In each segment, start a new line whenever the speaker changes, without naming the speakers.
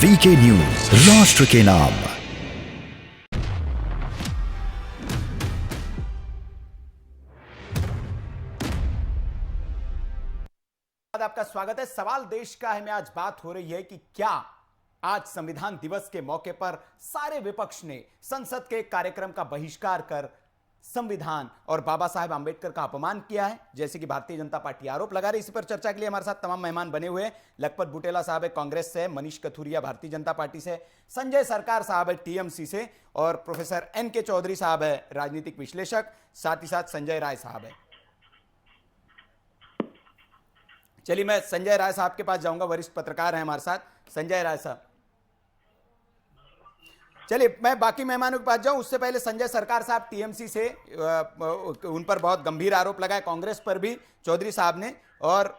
VK news, राष्ट्र के नाम।
आपका स्वागत है। सवाल देश का है में आज बात हो रही है कि क्या आज संविधान दिवस के मौके पर सारे विपक्ष ने संसद के कार्यक्रम का बहिष्कार कर संविधान और बाबा साहेब आंबेडकर का अपमान किया है, जैसे कि भारतीय जनता पार्टी आरोप लगा रही। इसी पर चर्चा के लिए हमारे साथ तमाम मेहमान बने हुए हैं। लखपत बुटेला साहब है कांग्रेस से, मनीष कथुरिया भारतीय जनता पार्टी से, संजय सरकार साहब है टीएमसी से और प्रोफेसर एन.के. चौधरी साहब है राजनीतिक विश्लेषक, साथ ही साथ संजय राय साहब है। चलिए मैं संजय राय साहब के पास जाऊंगा, वरिष्ठ पत्रकार हैं हमारे साथ। संजय राय साहब, चलिए मैं बाकी मेहमानों के पास जाऊं, उससे पहले संजय सरकार साहब टीएमसी से, उन पर बहुत गंभीर आरोप लगाए, कांग्रेस पर भी चौधरी साहब ने और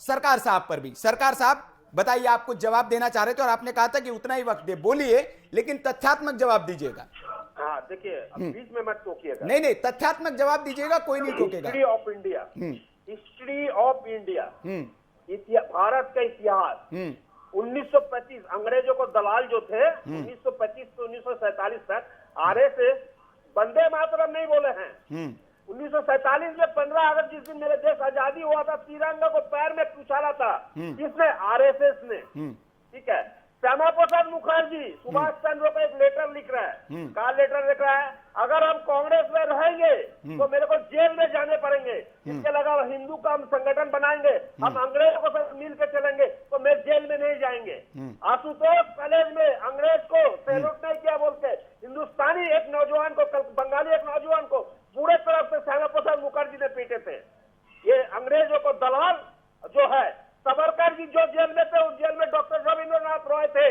सरकार साहब पर भी। सरकार साहब बताइए, आप कुछ जवाब देना चाह रहे थे और आपने कहा था कि उतना ही वक्त दे, बोलिए लेकिन तथ्यात्मक जवाब दीजिएगा।
हाँ देखिए, बीच में मत टोकिएगा।
नहीं नहीं, तथ्यात्मक जवाब दीजिएगा, कोई नहीं टोकेगा।
History of India, history of India, Bharat का इतिहास। 1925 अंग्रेजों को दलाल जो थे 1925 से 1947 तक आरएसएस वंदे मातरम नहीं बोले हैं। 1947 में 15 अगस्त जिस दिन मेरे देश आजादी हुआ था, तिरंगा को पैर में उछाला था, किसने? आरएसएस ने। ठीक है, श्यामा प्रसाद मुखर्जी सुभाष चंद्र को एक लेटर लिख रहा है। क्या लेटर लिख रहा है? अगर हम कांग्रेस में रहेंगे तो मेरे को जेल में जाने पड़ेंगे, इसके अलावा हिंदू का हम संगठन बनाएंगे, हम अंग्रेजों को साथ मिल के चलेंगे तो मैं जेल में नहीं जाएंगे। आशुतोष कॉलेज में अंग्रेज को सैल्यूट नहीं किया बोल के हिंदुस्तानी एक नौजवान को, बंगाली एक नौजवान को पूरे तरफ से श्यामा प्रसाद मुखर्जी ने पीटे थे। ये अंग्रेजों को दलाल जो है, सावरकर जी जो जेल में थे, उस जेल में डॉक्टर रविंद्रनाथ रॉय थे,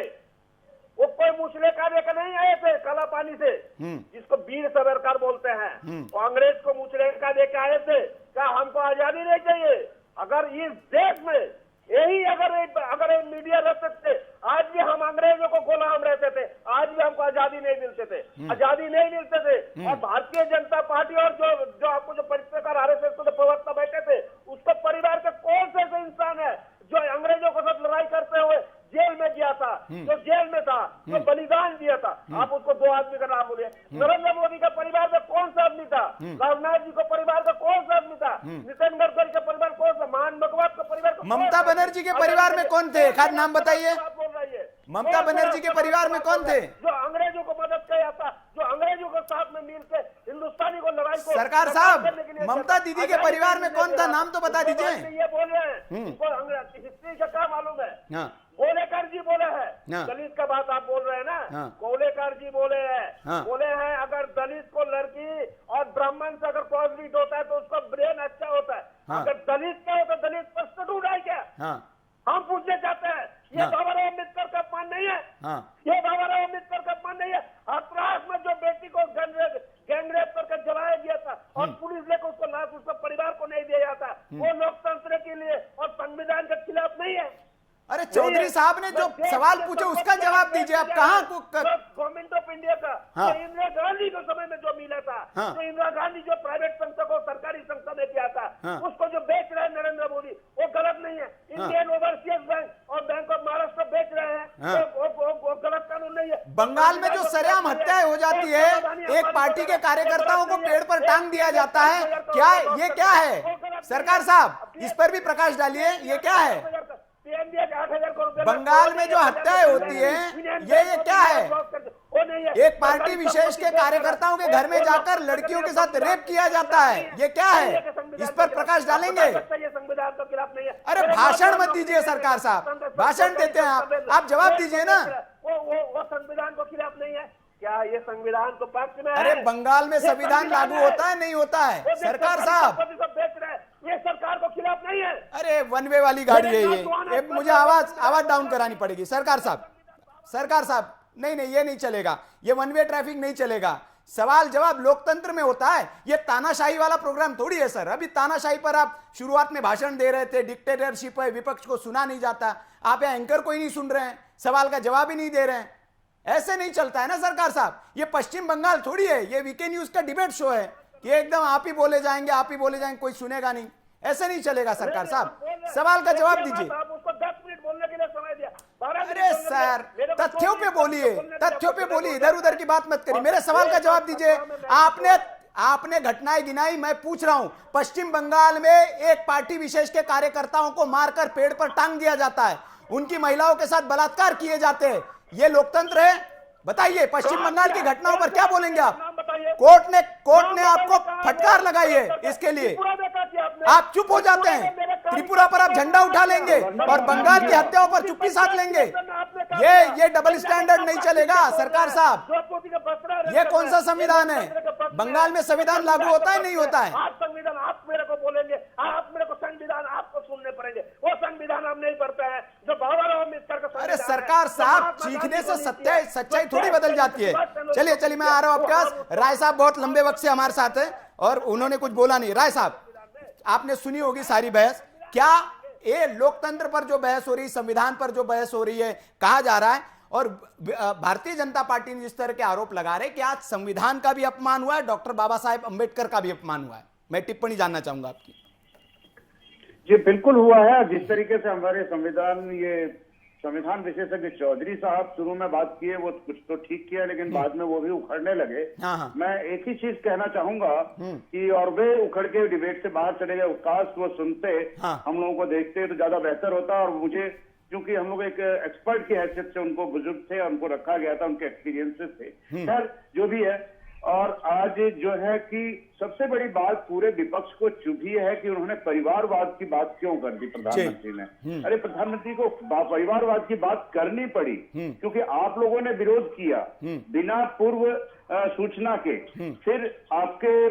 वो कोई मुसले का लेकर नहीं आए थे काला पानी से, जिसको वीर सावरकर बोलते हैं। वो अंग्रेज को मुसले का लेकर आए थे। क्या हमको आजादी नहीं चाहिए? अगर इस देश में यही अगर मीडिया रहते थे, आज भी हम अंग्रेजों को गुलाम रहते थे, आज भी हमको आजादी नहीं मिलते थे, आजादी नहीं मिलते थे। और भारतीय जनता पार्टी और जो आपको जो पत्रकार आरएसएस के प्रवक्ता बैठे थे, उसको परिवार के कौन से ऐसे इंसान है जो अंग्रेजों के साथ लड़ाई करते हुए जेल में गया था, जो जेल में था, जो बलिदान दिया था? आप उसको दो आदमी का नाम बोलिए। नरेंद्र मोदी का परिवार में कौन सा आदमी था? राजनाथ जी को परिवार का कौन सा आदमी था? नितिन गडकरी का परिवार कौन सा? महान भगवत का परिवार?
ममता बनर्जी के परिवार में कौन थे? खास नाम बताइए।
बोल रही है
ममता बनर्जी के परिवार में कौन थे?
जो अंग्रेजों को मदद किया था, जो अंग्रेजों के साथ में मिलकर हिंदुस्तानी को लड़ाई को।
सरकार साहब, ममता दीदी के परिवार में कौन था? नाम तो बता दीजिए।
ये बोल रहे हैं, हिस्ट्री का क्या मालूम है? गोलेकर जी बोले हैं, दलित का बात आप बोल रहे हैं ना, गोलेकर जी बोले हैं, बोले हैं अगर दलित को लड़की और ब्राह्मण से अगर क्रॉसब्रीड होता है तो उसका ब्रेन अच्छा होता है। अगर दलित का हो तो दलित प्रस्टिट्यूट है क्या? हम पूछना चाहते हैं, ये बाबा राव अम्बेडकर का अपमान नहीं है? ये बाबा राव अम्बेडकर का अपमान नहीं है? हाथरस में जो बेटी को गैंगरेप करके जलाया गया था और पुलिस लेकर उसको लाश उसके परिवार को नहीं दिया जाता, वो लोकतंत्र के लिए और संविधान के खिलाफ नहीं है?
अरे चौधरी साहब ने जो सवाल पूछे उसका जवाब दीजिए। आप कहाँ
गवर्नमेंट ऑफ इंडिया का इंदिरा गांधी के समय में जो मिला था, जो इंदिरा गांधी जो प्राइवेट संस्था को सरकारी संस्था में किया था, उसको जो बेच रहे हैं नरेंद्र मोदी, वो गलत नहीं है। इंडियन ओवरसीज बैंक और बैंक ऑफ महाराष्ट्र बेच रहे हैं, वो गलत कानून नहीं है।
बंगाल में जो सरेआम हत्याएं हो जाती है, एक पार्टी के कार्यकर्ताओं को पेड़ पर टांग दिया जाता है, क्या ये क्या है? सरकार साहब इस पर भी प्रकाश डालिए, ये क्या है? बंगाल में जो हत्याएं होती हैं, ये क्या है? एक पार्टी विशेष के कार्यकर्ताओं के घर में जाकर लड़कियों के साथ रेप किया जाता है, ये क्या है? इस पर प्रकाश डालेंगे?
संविधान के खिलाफ नहीं है।
अरे भाषण मत दीजिए सरकार साहब, भाषण देते हैं आप जवाब दीजिए ना।
वो संविधान को खिलाफ नहीं है क्या? ये संविधान को पक्ष में है।
अरे बंगाल में संविधान लागू होता है नहीं होता है? सरकार साहब
ये सरकार को खिलाफ नहीं है।
अरे वन वे वाली गाड़ी है ये मुझे आवाज डाउन करानी पड़ेगी। सरकार साहब नहीं नहीं, ये नहीं चलेगा, ये वन वे ट्रैफिक नहीं चलेगा। सवाल जवाब लोकतंत्र में होता है, ये तानाशाही वाला प्रोग्राम थोड़ी है सर। अभी तानाशाही पर आप शुरुआत में भाषण दे रहे थे, डिक्टेटरशिप है, विपक्ष को सुना नहीं जाता, आप यहाँ एंकर को ही नहीं सुन रहे हैं, सवाल का जवाब ही नहीं दे रहे हैं। ऐसे नहीं चलता है ना सरकार साहब। ये पश्चिम बंगाल थोड़ी है, ये वीके न्यूज का डिबेट शो है कि एकदम आप ही बोले जाएंगे, कोई सुनेगा नहीं। ऐसे नहीं चलेगा सरकार साहब, सवाल का जवाब दीजिए।
आप उसको 10 मिनट बोलने के लिए
सर, तथ्यों पे बोलिए, तथ्यों पे बोलिए, इधर उधर की बात मत करिए, मेरे सवाल का जवाब दीजिए। आपने घटनाएं गिनाई, मैं पूछ रहा हूं, पश्चिम बंगाल में एक पार्टी विशेष के कार्यकर्ताओं को मारकर पेड़ पर टांग दिया जाता है, उनकी महिलाओं के साथ बलात्कार किए जाते हैं, ये लोकतंत्र है? बताइए, पश्चिम बंगाल की घटनाओं पर क्या बोलेंगे आप? कोर्ट ने आपको फटकार लगाई है इसके लिए, आप चुप हो जाते हैं। त्रिपुरा पर आप झंडा उठा लेंगे और बंगाल की हत्याओं पर चुप्पी साध लेंगे। ये डबल स्टैंडर्ड नहीं चलेगा सरकार साहब। ये कौन सा संविधान है? बंगाल में संविधान लागू होता है, नहीं होता है?
आप संविधान आप मेरे को बोलेंगे, आप मेरे को संविधान आपको सुनने पड़ेंगे, वो संविधान हम नहीं पढ़ते हैं जो बाबा अम्बेडकर का।
अरे सरकार साहब, चीखने से सच्चाई थोड़ी बदल जाती है। चलिए मैं आ रहा हूं आपके पास। राय साहब बहुत लंबे वक्त से हमारे साथ हैं और उन्होंने कुछ बोला नहीं। राय साहब, आपने सुनी होगी सारी बहस, क्या ये लोकतंत्र पर जो बहस हो रही, संविधान पर जो बहस हो रही है, कहा जा रहा है, और भारतीय जनता पार्टी ने जिस तरह के आरोप लगा रहे कि आज संविधान का भी अपमान हुआ है, डॉक्टर बाबा साहेब अम्बेडकर का भी अपमान हुआ है, मैं टिप्पणी जानना चाहूंगा आपकी।
जी बिल्कुल हुआ है। जिस तरीके से हमारे संविधान विशेषज्ञ चौधरी साहब शुरू में बात किए, वो कुछ तो ठीक किया, लेकिन बाद में वो भी उखड़ने लगे। मैं एक ही चीज कहना चाहूंगा कि और वे उखड़ के डिबेट से बाहर चले गए। काश वो सुनते, हम लोगों को देखते तो ज्यादा बेहतर होता। और मुझे, क्योंकि हम लोग एक एक्सपर्ट की हैसियत से उनको, बुजुर्ग थे, उनको रखा गया था, उनके एक्सपीरियंसेस थे, खैर जो भी है। और आज जो है कि सबसे बड़ी बात पूरे विपक्ष को चुभी है कि उन्होंने परिवारवाद की बात क्यों कर दी प्रधानमंत्री ने। अरे प्रधानमंत्री को परिवारवाद की बात करनी पड़ी क्योंकि आप लोगों ने विरोध किया बिना पूर्व सूचना के। फिर आपके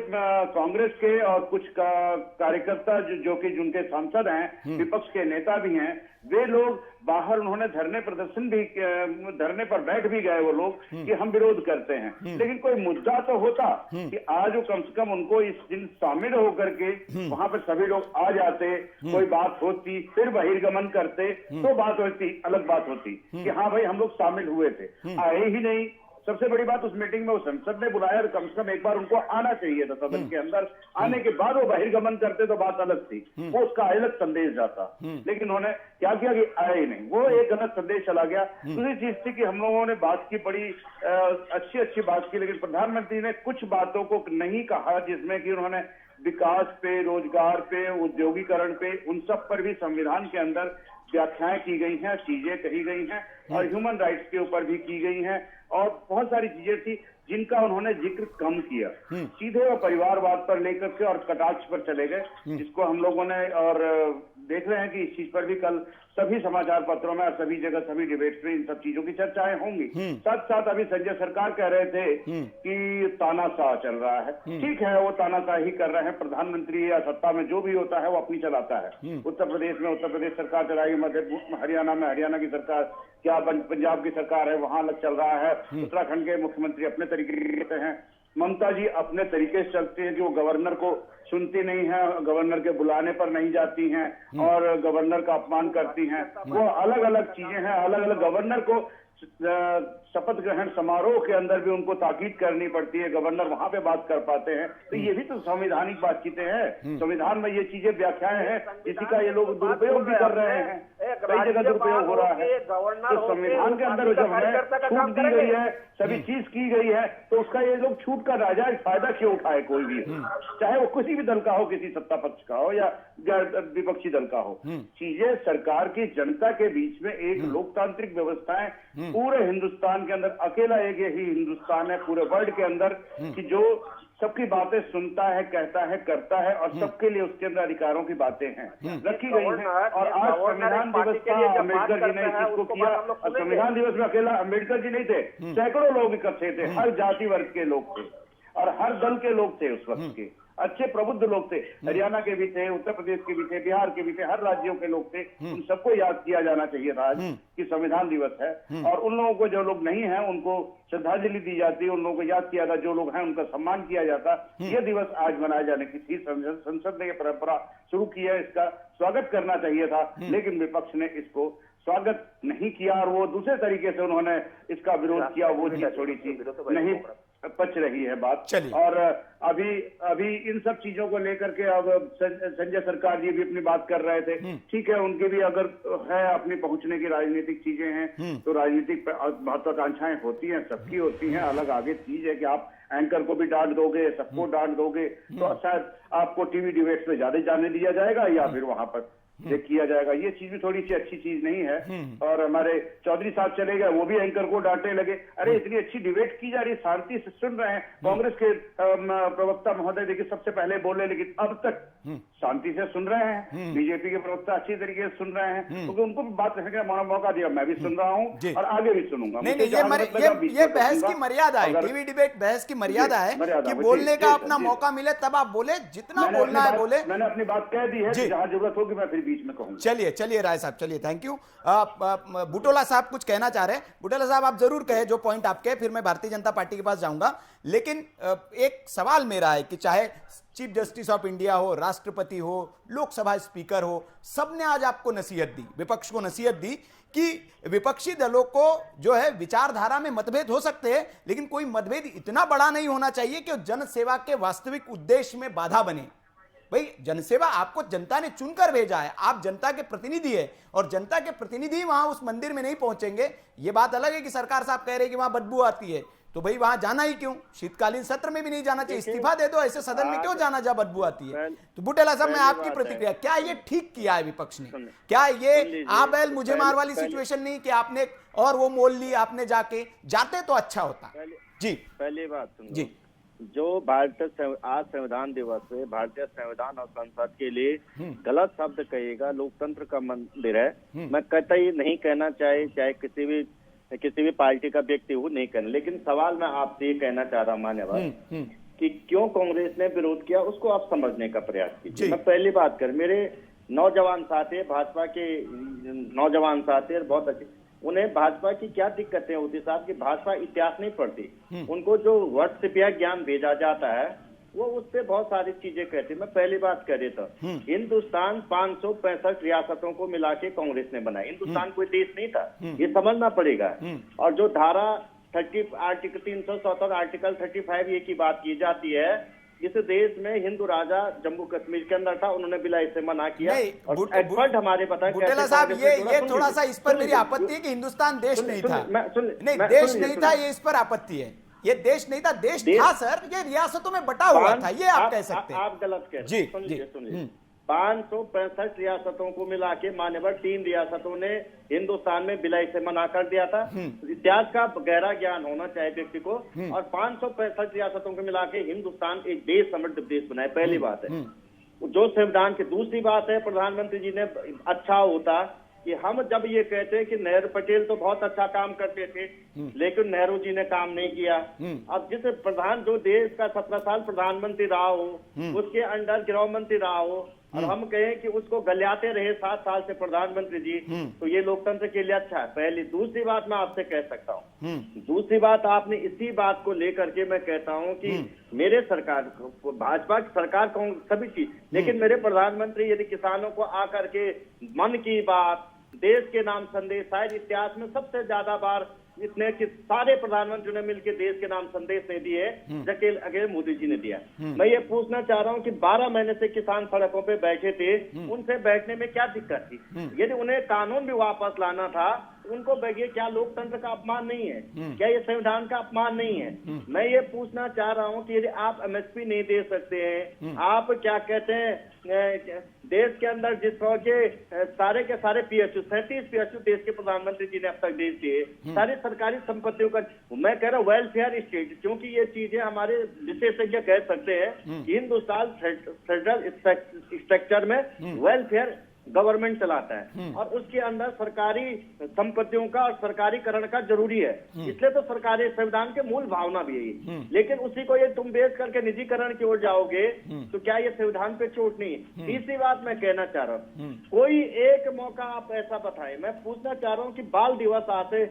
कांग्रेस के और कुछ कार्यकर्ता जो कि जिनके सांसद हैं, विपक्ष के नेता भी हैं, वे लोग बाहर उन्होंने धरने प्रदर्शन भी, धरने पर बैठ भी गए वो लोग कि हम विरोध करते हैं। लेकिन कोई मुद्दा तो होता कि आज वो कम से कम उनको इस दिन शामिल होकर के वहां पर सभी लोग आ जाते, कोई बात होती, फिर बहिर्गमन करते तो बात होती, अलग बात होती कि हाँ भाई हम लोग शामिल हुए थे। आए ही नहीं। सबसे बड़ी बात, उस मीटिंग में वो संसद ने बुलाया, कम से कम एक बार उनको आना चाहिए था सदन के अंदर। आने के बाद वो बहिर्गमन करते तो बात अलग थी, वो उसका अलग संदेश जाता। लेकिन उन्होंने क्या किया कि आए नहीं, वो एक गलत संदेश चला गया। दूसरी चीज थी कि हम लोगों ने बात की, बड़ी अच्छी बात की, लेकिन प्रधानमंत्री ने कुछ बातों को नहीं कहा जिसमें कि उन्होंने विकास पे, रोजगार पे, उद्योगीकरण पे, उन सब पर भी संविधान के अंदर व्याख्याएं की गई हैं, चीजें कही गई हैं और ह्यूमन राइट्स के ऊपर भी की गई हैं और बहुत सारी चीजें थी जिनका उन्होंने जिक्र कम किया। सीधे वो परिवारवाद पर लेकर के और कटाक्ष पर चले गए, जिसको हम लोगों ने और देख रहे हैं कि इस चीज पर भी कल सभी समाचार पत्रों में और सभी जगह, सभी डिबेट्स में इन सब चीजों की चर्चाएं होंगी। साथ साथ अभी संजय सरकार कह रहे थे कि तानाशाह चल रहा है। ठीक है, वो तानाशाही कर रहे हैं। प्रधानमंत्री या सत्ता में जो भी होता है वो अपनी चलाता है। उत्तर प्रदेश में उत्तर प्रदेश सरकार चलाएगी, मध्य हरियाणा में हरियाणा की सरकार, क्या पंजाब की सरकार है वहां अलग चल रहा है। उत्तराखंड के मुख्यमंत्री अपने तरीके से हैं, ममता जी अपने तरीके से चलती है कि वो गवर्नर को सुनती नहीं है, गवर्नर के बुलाने पर नहीं जाती हैं और गवर्नर का अपमान करती हैं। वो अलग अलग चीजें हैं, अलग अलग गवर्नर को शपथ ग्रहण समारोह के अंदर भी उनको ताकीद करनी पड़ती है, गवर्नर वहां पे बात कर पाते हैं। तो ये भी तो संवैधानिक बातचीतें हैं, संविधान में ये चीजें व्याख्याएं हैं, इसी का ये लोग दुरुपयोग भी कर रहे हैं, कई जगह दुरुपयोग हो रहा है। तो संविधान के अंदर जब हमें छूट दी गई है, सभी चीज की गई है, तो उसका ये लोग छूट का नाजायज फायदा क्यों उठाए कोई भी, चाहे वो किसी भी दल का हो, किसी सत्ता पक्ष का हो या विपक्षी दल का हो। चीजें सरकार की जनता के बीच में एक लोकतांत्रिक व्यवस्थाएं पूरे हिंदुस्तान के अंदर, अकेला एक यही हिंदुस्तान है पूरे वर्ल्ड के अंदर कि जो सबकी बातें सुनता है, कहता है, करता है और सबके लिए उसके अंदर अधिकारों की बातें हैं, रखी गई हैं। और आज संविधान दिवस का अम्बेडकर जी ने इस चीज को किया और संविधान दिवस में अकेला अम्बेडकर जी नहीं थे, सैकड़ों लोग इकट्ठे थे, हर जाति वर्ग के लोग थे और हर दल के लोग थे उस वक्त के, अच्छे प्रबुद्ध लोग थे। हरियाणा के भी थे, उत्तर प्रदेश के भी थे, बिहार के भी थे, हर राज्यों के लोग थे। उन सबको याद किया जाना चाहिए था आज कि संविधान दिवस है। और उन लोगों को, जो लोग नहीं हैं, उनको श्रद्धांजलि दी जाती, उन लोगों को याद किया था, जो लोग हैं उनका सम्मान किया जाता। ये दिवस आज मनाए जाने की थी, संसद ने ये परंपरा शुरू की है, इसका स्वागत करना चाहिए था, लेकिन विपक्ष ने इसको स्वागत नहीं किया और वो दूसरे तरीके से उन्होंने इसका विरोध किया, वो चीज थोड़ी सी नहीं पच रही है बात। और अभी इन सब चीजों को लेकर के अब संजय सरकार जी भी अपनी बात कर रहे थे। ठीक है, उनकी भी अगर है अपनी पहुंचने की राजनीतिक चीजें हैं तो राजनीतिक महत्वाकांक्षाएं होती हैं, सबकी होती हैं। अलग आगे चीज है कि आप एंकर को भी डांट दोगे, सबको डांट दोगे तो शायद आपको टीवी डिबेट्स पे ज्यादा जाने दिया जाएगा या फिर वहां पर किया जाएगा। ये चीज भी थोड़ी सी अच्छी चीज नहीं है। और हमारे चौधरी साहब चले गए, वो भी एंकर को डांटने लगे। अरे इतनी अच्छी डिबेट की जा रही, शांति से सुन रहे हैं। कांग्रेस के प्रवक्ता महोदय देखिए सबसे पहले बोले, लेकिन अब तक शांति से सुन रहे हैं। बीजेपी के प्रवक्ता अच्छी तरीके से सुन रहे हैं, क्योंकि उनको भी बात कहने का मौका दिया। मैं भी सुन रहा हूँ और आगे भी सुनूंगा।
ये बहस की मर्यादा है, टीवी डिबेट बहस की मर्यादा है कि बोलने का अपना मौका मिले तब आप बोले, जितना बोलना है बोले।
मैंने अपनी बात कह दी है, जहां जरूरत होगी मैं फिर बीच में कहूंगा।
चलिए राय साहब, चलिए, थैंक यू। बुटोला साहब कुछ कहना चाह रहे हैं। बुटोला साहब आप जरूर कहे जो पॉइंट आपके, फिर मैं भारतीय जनता पार्टी के पास जाऊंगा। लेकिन एक सवाल मेरा है कि चाहे चीफ जस्टिस ऑफ इंडिया हो, राष्ट्रपति हो, लोकसभा स्पीकर हो, सबने आज आपको नसीहत दी, विपक्ष को नसीहत दी कि विपक्षी दलों को जो है विचारधारा में मतभेद हो सकते हैं, लेकिन कोई मतभेद इतना बड़ा नहीं होना चाहिए कि जनसेवा के वास्तविक उद्देश्य में बाधा बने। भाई जनसेवा आपको जनता ने चुनकर भेजा है, आप जनता के प्रतिनिधि है, और जनता के प्रतिनिधि वहां उस मंदिर में नहीं पहुंचेंगे। ये बात अलग है कि सरकार साहब कह रहे हैं कि वहां बदबू आती है, तो भाई वहां जाना ही क्यों? शीतकालीन सत्र में भी नहीं जाना चाहिए, इस्तीफा दे दो। ऐसे सदन में क्यों जाना जब बदबू आती है? तो बुटेला साहब, मैं आपकी प्रतिक्रिया, क्या ये ठीक किया है विपक्ष ने? क्या ये आ बैल मुझे मार वाली सिचुएशन नहीं कि आपने और वो मोल ली, आपने जाते तो अच्छा होता? जी,
पहली बात सुनो
जी,
जो भारतीय आज संविधान दिवस है, भारतीय संविधान और संसद के लिए गलत शब्द कहिएगा, लोकतंत्र का मंदिर है। मैं कतई नहीं कहना चाहे किसी भी पार्टी का व्यक्ति हो, नहीं कहना। लेकिन सवाल मैं आपसे ये कहना चाह रहा हूँ मान्यवर कि क्यों कांग्रेस ने विरोध किया, उसको आप समझने का प्रयास कीजिए। मैं पहली बात कर, मेरे नौजवान साथी, भाजपा के नौजवान साथी बहुत अच्छे, उन्हें भाजपा की क्या दिक्कतें होती साहब कि भाजपा इतिहास नहीं पढ़ती। उनको जो व्हाट्सएप या ज्ञान भेजा जाता है वो उस पर बहुत सारी चीजें कहती। मैं पहली बात कर रहा था, हिंदुस्तान 565 रियासतों को मिला के कांग्रेस ने बनाया। हिंदुस्तान कोई देश नहीं था, ये समझना पड़ेगा। और जो धारा 30 आर्टिकल 377 आर्टिकल 35 ये की बात की जाती है, इस देश में हिंदू राजा जम्मू कश्मीर के अंदर था, उन्होंने बिलाई से मना किया। और एडवर्ड हमारे बताए
बुटेला साहब, ये थोड़ा सा इस पर मेरी आपत्ति है कि हिंदुस्तान देश नहीं था। नहीं, देश नहीं था, ये इस पर आपत्ति है। ये देश नहीं था, देश था सर, ये रियासतों में बटा हुआ था, ये आप कह सकते हैं।
आप गलत कह रहे हैं। सुनिए 565 रियासतों को मिला के मान्यवर 3 रियासतों ने हिंदुस्तान में विलय से मना कर दिया था। इतिहास का गहरा ज्ञान होना चाहिए व्यक्ति को। और 565 रियासतों को मिला के हिंदुस्तान एक देश समृद्ध देश बनाए, पहली बात है जो संविधान की। दूसरी बात है, प्रधानमंत्री जी ने अच्छा होता कि हम जब ये कहते हैं कि नेहरू पटेल तो बहुत अच्छा काम करते थे, लेकिन नेहरू जी ने काम नहीं किया। अब जिस जो देश का 17 साल प्रधानमंत्री रहा हो, उसके अंडर गृह मंत्री रहा हो, और हम कहें कि उसको गलियाते रहे 7 साल से प्रधानमंत्री जी, तो ये लोकतंत्र के लिए अच्छा है। पहली। दूसरी बात मैं आपसे कह सकता हूँ, दूसरी बात आपने इसी बात को लेकर के मैं कहता हूँ कि मेरे सरकार, भाजपा की सरकार को सभी चीज, लेकिन मेरे प्रधानमंत्री यदि किसानों को आकर के मन की बात, देश के नाम संदेश, शायद इतिहास में सबसे ज्यादा बार इतने कि सारे प्रधानमंत्रियों ने मिलकर देश के नाम संदेश नहीं दिए, जबकि अकेले मोदी जी ने दिया। मैं ये पूछना चाह रहा हूँ कि 12 महीने से किसान सड़कों पे बैठे थे, उनसे बैठने में क्या दिक्कत थी? यदि उन्हें कानून भी वापस लाना था, उनको बैठिए, क्या लोकतंत्र का अपमान नहीं है? क्या ये संविधान का अपमान नहीं है? मैं ये पूछना चाह रहा हूँ कि यदि आप एमएसपी नहीं दे सकते हैं, आप क्या कहते हैं देश के अंदर जिस तरह के सारे के सारे PSU 37 PSU देश के प्रधानमंत्री जी ने अब तक दे दिए, सारी सरकारी संपत्तियों का, मैं कह रहा हूँ वेलफेयर स्टेट, क्योंकि ये चीजें हमारे विशेषज्ञ कह सकते हैं कि हिंदुस्तान फेडरल स्ट्रक्चर में वेलफेयर गवर्नमेंट चलाता है और उसके अंदर सरकारी संपत्तियों का और सरकारीकरण का जरूरी है। इसलिए तो सरकारी संविधान के मूल भावना भी है। लेकिन उसी को ये तुम बेच करके निजीकरण की ओर जाओगे तो क्या ये संविधान पे चोट नहीं है? तीसरी बात मैं कहना चाह रहा हूँ, कोई एक मौका आप ऐसा बताएं। मैं पूछना चाह रहा हूँ कि बाल दिवस आज से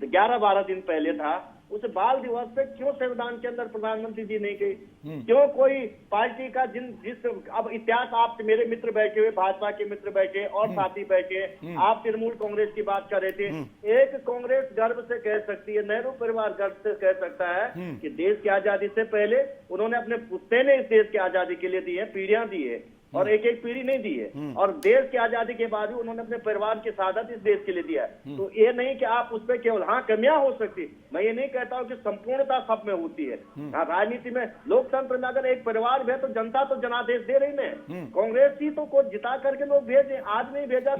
11-12 दिन पहले था, उस बाल दिवस पे क्यों संविधान के अंदर प्रधानमंत्री जी नहीं गए? क्यों कोई पार्टी का जिस अब इतिहास, आप मेरे मित्र बैठे हुए, भाजपा के मित्र बैठे और साथी बैठे, आप तृणमूल कांग्रेस की बात कर रहे थे। एक कांग्रेस गर्व से कह सकती है, नेहरू परिवार गर्व से कह सकता है कि देश की आजादी से पहले उन्होंने अपने पुश्तैने इस देश की आजादी के लिए दी है, पीढ़ियां दी है, और एक एक पीढ़ी नहीं दी है। और देश की आजादी के बाद भी उन्होंने अपने परिवार की शहादत इस देश के लिए दिया है। तो ये नहीं कि आप उस पर केवल, हाँ कमियां हो सकती, मैं ये नहीं कहता हूं कि संपूर्णता सब में होती है। हाँ, राजनीति में, लोकतंत्र में अगर एक परिवार भी है तो जनता तो जनादेश दे रही है। कांग्रेस ही तो को जिता करके लोग भेजे, आज नहीं भेजा,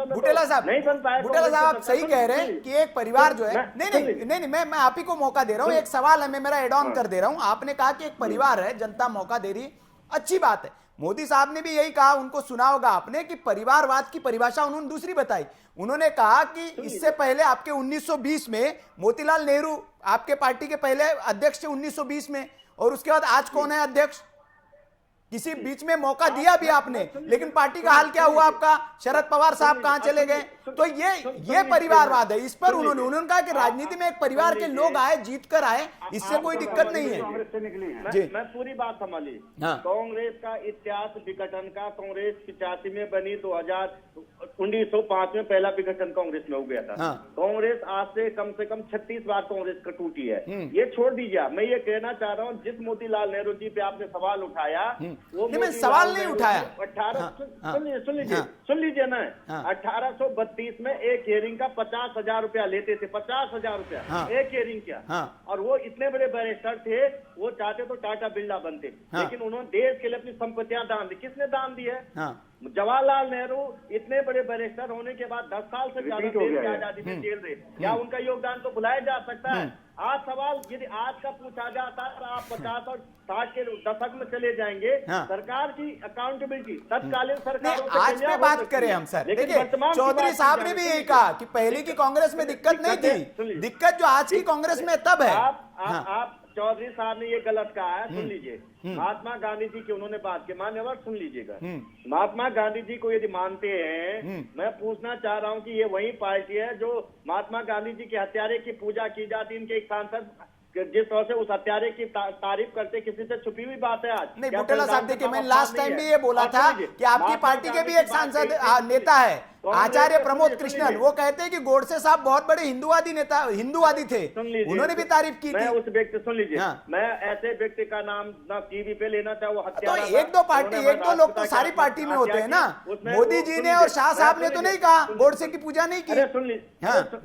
बुटेला साहब
नहीं बन पाया।
बुटेला साहब आप सही कह रहे हैं कि एक परिवार जो है, नहीं मैं आप ही को मौका दे रहा हूँ, एक सवाल है, मैं मेरा एड ऑन कर दे रहा हूँ। आपने कहा कि एक परिवार है, जनता मौका दे रही, अच्छी बात है। मोदी साहब ने भी यही कहा, उनको सुना होगा आपने, कि परिवारवाद की परिभाषा उन्होंने दूसरी बताई। उन्होंने कहा कि इससे पहले आपके 1920 में मोतीलाल नेहरू आपके पार्टी के पहले अध्यक्ष थे 1920 में, और उसके बाद आज कौन है अध्यक्ष? किसी बीच में मौका दिया भी आपने, लेकिन पार्टी का हाल क्या हुआ आपका? शरद पवार साहब कहां चले गए? तो ये परिवारवाद है। इस पर उन्होंने कहा कि राजनीति में एक परिवार के लोग आए, जीत कर आए, इससे कोई दिक्कत नहीं है।
मैं पूरी बात संभाली। कांग्रेस का इतिहास विघटन का, कांग्रेस 85 में बनी, 1905 में पहला विघटन कांग्रेस में हो गया था। कांग्रेस आज से कम 36 बार कांग्रेस का टूटी है। ये छोड़ दीजिए, मैं ये कहना चाह रहा हूँ, जिस मोतीलाल नेहरू जी पे आपने सवाल उठाया, वो
मैं सवाल नहीं उठाया।
18 सुन लीजिए ना, 1832 में एक हियरिंग का 50,000 रुपया लेते थे, 50,000 रुपया एक हियरिंग का। और वो इतने बड़े बैरिस्टर थे, वो चाहते तो टाटा बिरला बनते, लेकिन उन्होंने देश के लिए अपनी संपत्तियां दान दी। किसने दान दी है? जवाहरलाल नेहरू इतने बड़े बैरिस्टर होने के बाद 10 साल से ज्यादा देश की आजादी में जेल रहे। क्या उनका योगदान तो भुलाया जा सकता है? आज सवाल यदि आज का पूछा जाता है, आप 50 और 60 के दशक में चले जाएंगे, सरकार की अकाउंटेबिलिटी तत्कालीन सरकार
आज पे बात करें हम सर। देखिए, चौधरी साहब ने भी यही कहा कि पहले की कांग्रेस में दिक्कत नहीं थी, दिक्कत जो आज की कांग्रेस में तब है।
आप चौधरी साहब ने ये गलत कहा है, सुन लीजिए। महात्मा गांधी जी की उन्होंने बात की, मान्यवर सुन लीजिएगा। महात्मा गांधी जी को यदि मानते हैं, मैं पूछना चाह रहा हूं कि ये वही पार्टी है जो महात्मा गांधी जी के हत्यारे की पूजा की जाती, इनके एक सांसद जिस तरह से उस हत्यारे की तारीफ करते, किसी से छुपी हुई बात है आज?
नहीं बुटेला साहब, देखिए मैंने लास्ट टाइम भी ये बोला था कि आपकी पार्टी के भी एक सांसद नेता है आचार्य प्रमोद कृष्णन, वो कहते हैं कि गोडसे साहब बहुत बड़े हिंदुवादी नेता, हिंदुवादी थे, उन्होंने भी तारीफ की थी।
उस व्यक्ति, सुन लीजिए, मैं ऐसे व्यक्ति का नाम ना टीवी पे लेना चाहे, वो हत्यारा
तो एक दो लोग तो सारी पार्टी में होते हैं ना। मोदी जी ने और शाह साहब ने तो नहीं कहा, गोडसे की पूजा नहीं की।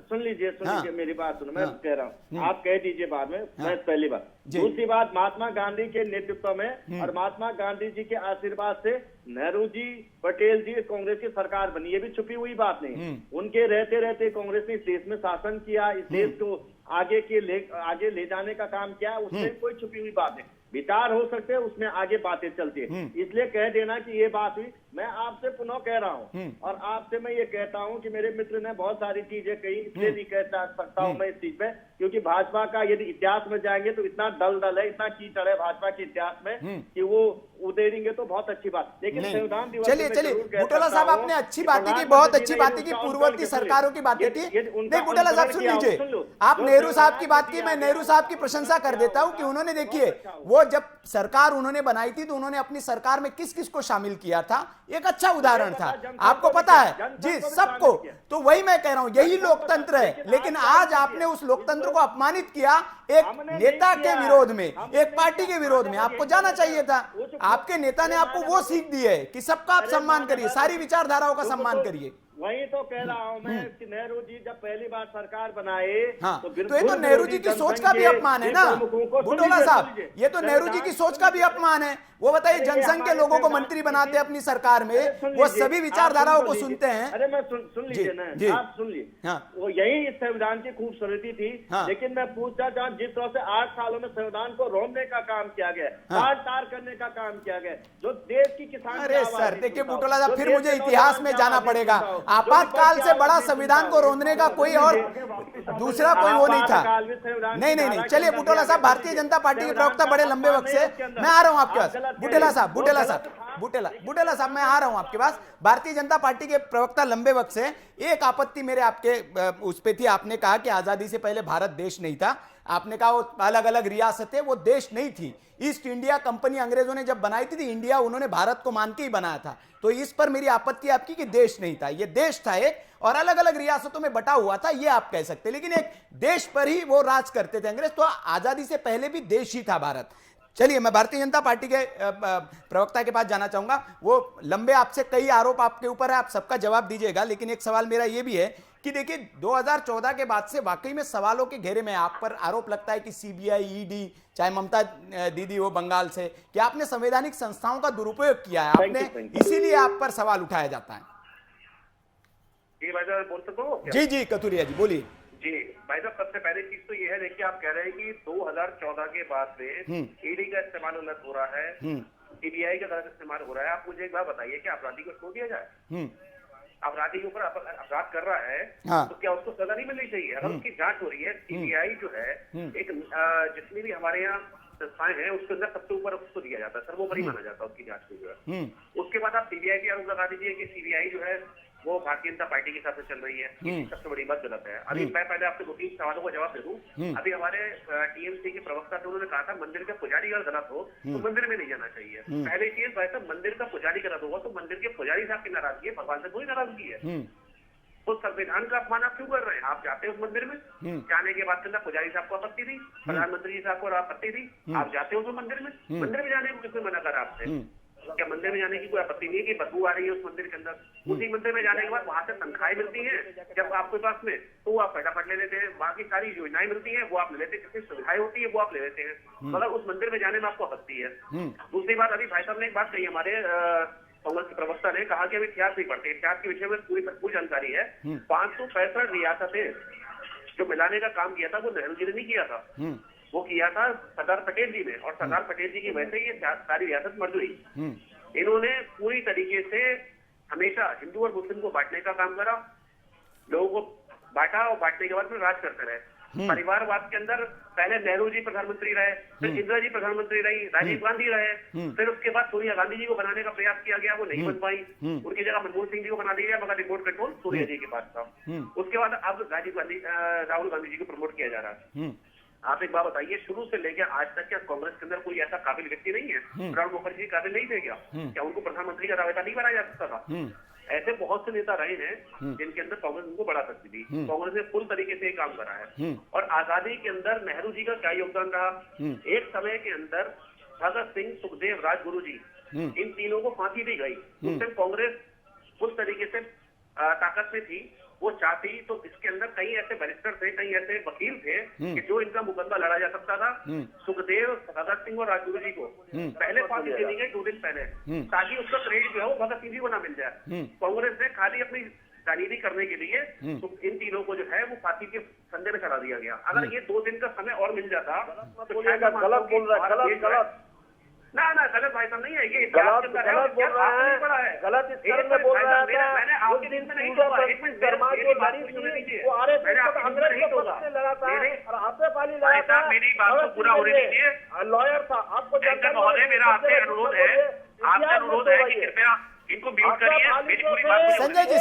सुन लीजिए मेरी बात सुनो, मैं कह रहा हूँ, आप कह दीजिए बाद में, मैं पहली बात। दूसरी बात, महात्मा गांधी के नेतृत्व में और महात्मा गांधी जी के आशीर्वाद से नेहरू जी, पटेल जी, कांग्रेस की सरकार बनी, ये भी छुपी हुई बात नहीं। उनके रहते रहते कांग्रेस ने इस देश में शासन किया, इस देश को आगे ले जाने का काम किया, उसमें कोई छुपी हुई बात है। विचार हो सकते हैं, उसमें आगे बातें चलती है। इसलिए कह देना कि ये बात हुई, मैं आपसे पुनः कह रहा हूँ, और आपसे मैं ये कहता हूँ कि मेरे मित्र ने बहुत सारी चीजें कही, इसलिए नहीं कह सकता हूँ मैं इस चीज पे, क्योंकि भाजपा का यदि इतिहास में जाएंगे तो इतना दलदल है, इतना कीचड़ है भाजपा के इतिहास में कि वो उधेड़ेंगे तो बहुत अच्छी बात। लेकिन संविधान दिवस,
चलिए बुटेला साहब, आपने अच्छी बातें की, बहुत अच्छी बातें की, पूर्ववर्ती सरकारों की बातें की। नहीं बुटेला साहब सुन लीजिए, आप नेहरू साहब की बात की, मैं नेहरू साहब की प्रशंसा कर देता हूं कि उन्होंने, देखिए वो जब सरकार उन्होंने बनाई थी तो उन्होंने अपनी सरकार में किस किस को शामिल किया था, एक अच्छा उदाहरण था, आपको पता है जी, सबको। तो वही मैं कह रहा हूं, यही लोकतंत्र है। लेकिन आज आपने उस लोकतंत्र को अपमानित किया एक नेता के विरोध में, एक पार्टी के विरोध में। आपको जाना चाहिए था, आपके नेता ने आपको वो सीख दी है कि सबका आप सम्मान करिए, सारी विचारधाराओं का सम्मान करिए।
वही तो कह रहा हूं मैं कि नेहरू जी जब पहली बार सरकार बनाए,
तो ये तो नेहरू जी की सोच का भी अपमान है ना बुटोला साहब, ये तो नेहरू जी की सोच का भी अपमान है। वो बताइए, जनसंघ के लोगों को मंत्री बनाते हैं अपनी सरकार में, वो सभी विचारधाराओं को सुनते हैं।
अरे मैं सुन लीजिए ना, आप सुन लीजिए, वो यही इस संविधान की खूबसूरती थी। लेकिन मैं पूछना चाहूँ, जिस तरह से 8 सालों में संविधान को रोमने का काम किया गया, तार करने का काम किया गया, जो देश की किसान,
अरे सर देखिए बुटोला साहब, फिर मुझे इतिहास में जाना पड़ेगा। आपातकाल से बड़ा संविधान को रोकने का कोई और दूसरा कोई वो नहीं था। नहीं, चलिए बुटोला साहब, भारतीय जनता पार्टी के प्रवक्ता बड़े लंबे वक्त से, मैं आ रहा हूं आपके पास। बुटेला साहब बुटेला साहब, मैं आ रहा हूं आपके पास। भारतीय जनता पार्टी के प्रवक्ता लंबे वक्त से, एक आपत्ति मेरे आपके उस पे थी, आपने कहा कि आजादी से पहले भारत देश नहीं था, आपने कहा वो अलग अलग रियासतें, वो देश नहीं थी। ईस्ट इंडिया कंपनी अंग्रेजों ने जब बनाई थी इंडिया, उन्होंने भारत को मान के ही बनाया था। तो इस पर मेरी आपत्ति आपकी कि देश नहीं था, ये देश था एक, और अलग अलग रियासतों में बटा हुआ था, ये आप कह सकते, लेकिन एक देश पर ही वो राज करते थे अंग्रेज। तो आजादी से पहले भी देश ही था भारत। चलिए, मैं भारतीय जनता पार्टी के प्रवक्ता के पास जाना चाहूंगा। वो लंबे आपसे कई आरोप आपके ऊपर है, आप सबका जवाब दीजिएगा, लेकिन एक सवाल मेरा ये भी है कि देखिए 2014 के बाद से वाकई में सवालों के घेरे में आप पर आरोप लगता है कि सीबीआई, ईडी, चाहे ममता दीदी हो बंगाल से, कि आपने संवैधानिक संस्थाओं का दुरुपयोग किया है, आपने इसीलिए आप पर सवाल उठाया जाता है।
जी भाई साहब, बोल सकता हूँ?
जी जी कथुरिया जी बोलिए।
जी भाई साहब, सबसे पहली चीज तो ये है, देखिए आप कह रहे हैं कि 2014 के बाद से ईडी का इस्तेमाल गलत हो रहा है, सीबीआई का गलत इस्तेमाल हो रहा है। आप मुझे एक बात बताइए कि अपराधी को छोड़ दिया जाए? अपराधी के ऊपर अपराध कर रहा है, हाँ, तो क्या उसको सजा नहीं मिलनी चाहिए? अगर उसकी जांच हो रही है, सीबीआई जो है एक जितनी भी हमारे यहाँ संस्थाएं हैं उसके अंदर सबसे ऊपर उसको दिया जाता है, सर्वोपरि माना जाता है उसकी जांच को जो है। उसके बाद आप सीबीआई पे आरोप लगा दीजिए कि सीबीआई जो है वो भारतीय जनता पार्टी के साथ चल रही है, सबसे बड़ी बात गलत है। अभी मैं पहले आपके 2-3 सवालों का जवाब दे दूं। अभी हमारे टीएमसी के प्रवक्ता थे, उन्होंने कहा था मंदिर का पुजारी अगर गलत हो तो मंदिर में नहीं जाना चाहिए। पहले चीज भाई साहब, मंदिर का पुजारी गलत होगा तो मंदिर के पुजारी साहब की नाराजगी है, भगवान से कोई नाराजगी है। तो संविधान का अपमान आप क्यों कर रहे हैं? आप जाते हो उस मंदिर में, जाने के बाद पुजारी साहब को आपत्ति थी, प्रधानमंत्री साहब को आपत्ति थी, आप जाते हो तो मंदिर में जाने को किसने मना करा आपसे? क्या मंदिर में जाने की कोई आपत्ति नहीं है कि बदबू आ रही है उस मंदिर के अंदर? उसी मंदिर में जाने के बाद वहां से तनख्वाहें मिलती हैं जब आपके पास में, तो आप फटाफट ले लेते हैं। बाकी सारी योजनाएं मिलती हैं वो आप ले लेते हैं, कितनी सुविधाएं होती है वो आप ले लेते हैं, मतलब उस मंदिर में जाने में आपको आपत्ति है। दूसरी बात, अभी भाई साहब ने एक बात कही, हमारे कांग्रेस के प्रवक्ता ने कहा कि अभी इतिहास नहीं पढ़ते, इतिहास के विषय में पूरी जानकारी है। 565 रियासतें जो मिलाने का काम किया था वो नेहरू जी ने नहीं किया था, वो किया था सरदार पटेल जी ने, और सरदार पटेल जी की वजह से ये सारी रियासत मर्ज हुई। इन्होंने पूरी तरीके से हमेशा हिंदू और मुस्लिम को बांटने का काम करा, लोगों को बांटा और बांटने के बाद फिर राज करते रहे। परिवारवाद के अंदर पहले नेहरू जी प्रधानमंत्री रहे, फिर इंदिरा जी प्रधानमंत्री रही, राजीव गांधी रहे, फिर उसके बाद सोनिया गांधी जी को बनाने का प्रयास किया गया, वो नहीं बन पाई, उनकी जगह मनमोहन सिंह जी को बना दिया गया, मगर रिमोट कंट्रोल सोनिया जी के पास था। उसके बाद अब राहुल गांधी जी को प्रमोट किया जा रहा है। आप एक बात बताइए, शुरू से लेकर आज तक क्या कांग्रेस के अंदर कोई ऐसा काबिल व्यक्ति नहीं है? प्रणब मुखर्जी काबिल नहीं थे क्या उनको प्रधानमंत्री का दावेदार नहीं बनाया जा सकता था? ऐसे बहुत से नेता रहे हैं जिनके अंदर कांग्रेस उनको बढ़ा सकती थी। कांग्रेस ने फुल तरीके से काम करा है। और आजादी के अंदर नेहरू जी का क्या योगदान रहा? एक समय के अंदर भगत सिंह, सुखदेव, राजगुरु जी, इन तीनों को फांसी दी गई। उस टाइम कांग्रेस फुल तरीके से ताकत में थी, वो चाहती तो इसके अंदर कई ऐसे बैरिस्टर थे, कई ऐसे वकील थे कि जो इनका मुकदमा लड़ा जा सकता था। सुखदेव, भगत सिंह और राजगुरु जी को पहले फांसी दे दी गई 2 दिन पहले, ताकि उसका क्रेडिट जो है वो भगत सिंह जी को ना मिल जाए। कांग्रेस ने खाली अपनी राजनीति करने के लिए तो इन तीनों को जो है वो फांसी के फंदे में चढ़ा दिया गया। अगर ये 2 दिन का समय और मिल जाता तो
गलत बोल रहा है, गलत
ना गलत भाई साहब नहीं है, ये
गलत बोल रहा है, गलत इस तरह में बोल रहा है।
मैंने आपके दिन से नहीं बोला, एक मिनट मेरी बात को सुनने दीजिए, मैंने आपके दिन से नहीं बोला, मेरी बात को पूरा होने दीजिए।
लॉयर था, आपको
एंकर महोदय, मेरा आपसे अनुरोध है, आपसे अनुरोध है कि कृपया इनको म्यूट करिए, मेरी पूरी बात।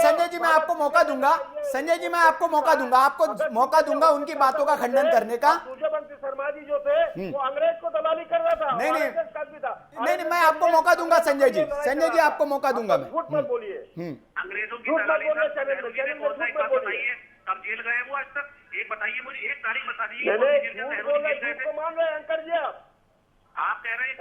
संजय जी मैं आपको मौका दूंगा, संजय जी मैं आपको मौका दूंगा, आपको मौका दूंगा उनकी बातों का खंडन करने का।
सूर्यवंशी शर्मा जी जो थे वो अंग्रेज को दलाली कर रहा था।
नहीं, मैं आपको मौका दूंगा संजय जी, आपको मौका दूंगा मैं।
झूठ मत बोलिए,
अंग्रेजों की दलाली बताइए, कब जेल गए वो आज तक? एक बताइए मुझे, एक तारीख बता दीजिए।
मान रहे अंकर जी,
आप कह रहे हैं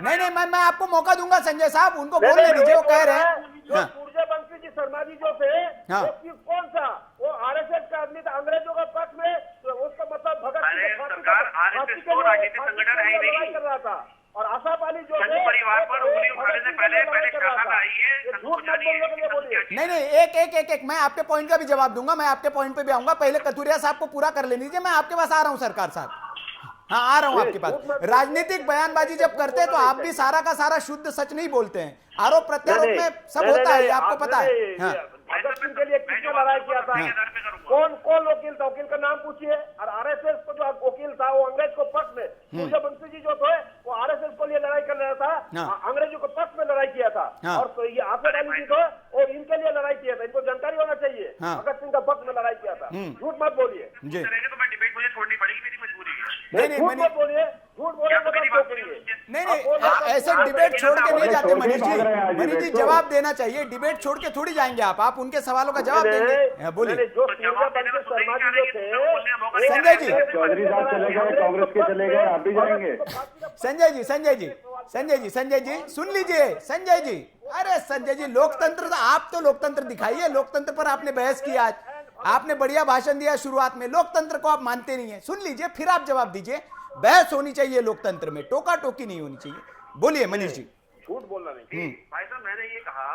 नहीं, मैं आपको मौका दूंगा संजय साहब, उनको बोलने दीजिए, वो कह रहे हैं।
सूर्यवंशी जी शर्मा जी जो थे कौन सा, वो आरएसएस का आदमी था, अंग्रेजों का पक्ष में, उसका मतलब भगत
सरकार आरएसएस तो राजनीतिक संगठन है ही नहीं
कर रहा था। और आशा वाली जो
परिवार पर उंगली उठाने से पहले शासन आई है।
नहीं, एक मैं आपके पॉइंट का भी जवाब दूंगा, मैं आपके पॉइंट पे भी आऊंगा। पहले कथुरिया साहब को पूरा कर लेने दीजिए, मैं आपके पास आ रहा हूं सरकार साहब। हाँ, आ रहा हूं आपके पास। राजनीतिक बयानबाजी जब करते हैं तो आप भी सारा का सारा शुद्ध सच नहीं बोलते हैं, आरोप प्रत्यारोप में सब होता है, आपको पता है।
भगत सिंह के लिए किसने लड़ाई किया था? कौन कौन वकील था? वकील का नाम पूछिए। और आरएसएस को जो वकील था वो अंग्रेज को पक्ष में, सूर्यवंशी जी जो थे वो आरएसएस को लिए लड़ाई कर रहा था, अंग्रेजों को पक्ष में लड़ाई किया था। और तो ये आफेद अली जी थे और इनके लिए लड़ाई किया था। इनको जानकारी होना चाहिए, भगत सिंह का पक्ष में लड़ाई किया था। झूठ मत बोलिए।
तो मैं डिबेट मुझे छोड़नी पड़ेगी, मेरी मजबूरी है।
झूठ मत बोलिए, झूठ बोलेंगे तो हम रोकेंगे।
नहीं, ऐसे डिबेट छोड़ के नहीं जाते मनीष जी। मनीष जी जवाब देना चाहिए, डिबेट छोड़ के थोड़ी जाएंगे आप उनके सवालों का जवाब देंगे। बोलिए।
जो शर्मा जी जो थे,
संजय जी,
चौधरी साहब चले गए, कांग्रेस के चले गए, आप भी जाएंगे?
संजय जी सुन लीजिए। संजय जी, अरे संजय जी, लोकतंत्र, आप तो लोकतंत्र दिखाइए। लोकतंत्र पर आपने बहस की आज, आपने बढ़िया भाषण दिया शुरुआत में। लोकतंत्र को आप मानते नहीं है, सुन लीजिए फिर आप जवाब दीजिए। बहस होनी चाहिए लोकतंत्र में, टोका टोकी नहीं होनी चाहिए। बोलिए मनीष जी।
झूठ बोलना नहीं।
भाई साहब, मैंने ये कहा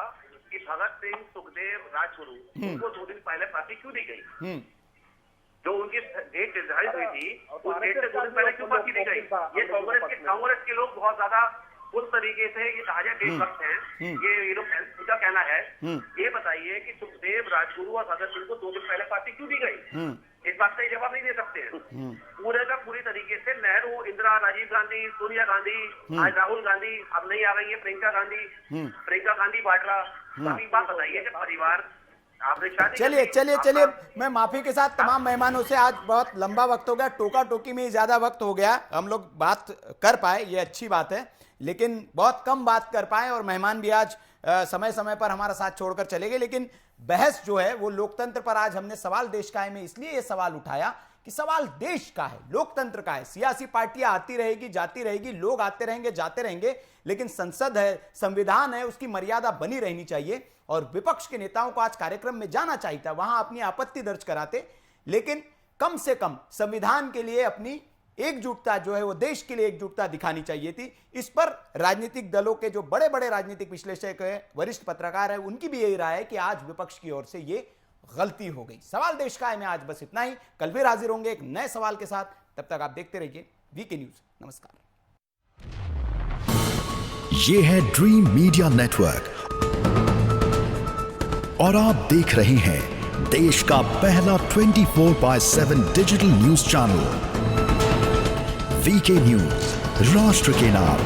कि भगत सिंह, सुखदेव, राजगुरु, उनको 2 दिन पहले पार्टी क्यों दी गई? जो उनकी डेट निर्धारित हुई थी उस डेट से 2 दिन पहले क्यों पार्टी दी गई? ये कांग्रेस के लोग बहुत ज्यादा उस तरीके से ये ताजा देशभक्त हैं, ये लोग उनका कहना है। ये बताइए कि सुखदेव, राजगुरु और भगत सिंह को 2 दिन पहले पार्टी क्यों दी गई? इस बात का जवाब नहीं दे सकते हैं। पूरे का पूरी तरीके से नेहरू, इंदिरा, राजीव गांधी, सोनिया गांधी, आज राहुल गांधी, अब नहीं आ रही है प्रियंका गांधी वाड्रा। अभी बात बताइए कि परिवार आपने शादी।
चलिए, मैं माफी के साथ तमाम मेहमानों से, आज बहुत लंबा वक्त हो गया, टोका टोकी में ही ज्यादा वक्त हो गया। हम लोग बात कर पाए, ये अच्छी बात है, लेकिन बहुत कम बात कर पाए और मेहमान भी आज समय समय पर हमारा साथ छोड़कर चले गए। लेकिन बहस जो है वो लोकतंत्र पर आज हमने सवाल देश का है में इसलिए ये सवाल उठाया कि सवाल देश का है, लोकतंत्र का है। सियासी पार्टियां आती रहेगी, जाती रहेगी, लोग आते रहेंगे, जाते रहेंगे, लेकिन संसद है, संविधान है, उसकी मर्यादा बनी रहनी चाहिए। और विपक्ष के नेताओं को आज कार्यक्रम में जाना चाहिए था, वहां अपनी आपत्ति दर्ज कराते, लेकिन कम से कम संविधान के लिए अपनी एकजुटता जो है वो देश के लिए एकजुटता दिखानी चाहिए थी। इस पर राजनीतिक दलों के जो बड़े बड़े राजनीतिक विश्लेषक है, वरिष्ठ पत्रकार है, उनकी भी यही राय है कि आज विपक्ष की ओर से ये गलती हो गई। सवाल देश का है में आज बस इतना ही। कल फिर हाजिर होंगे एक नए सवाल के साथ, तब तक आप देखते रहिए वीके न्यूज। नमस्कार।
ये है ड्रीम मीडिया नेटवर्क और आप देख रहे हैं देश का पहला 24/7 digital news channel VK news, राष्ट्र के नाम।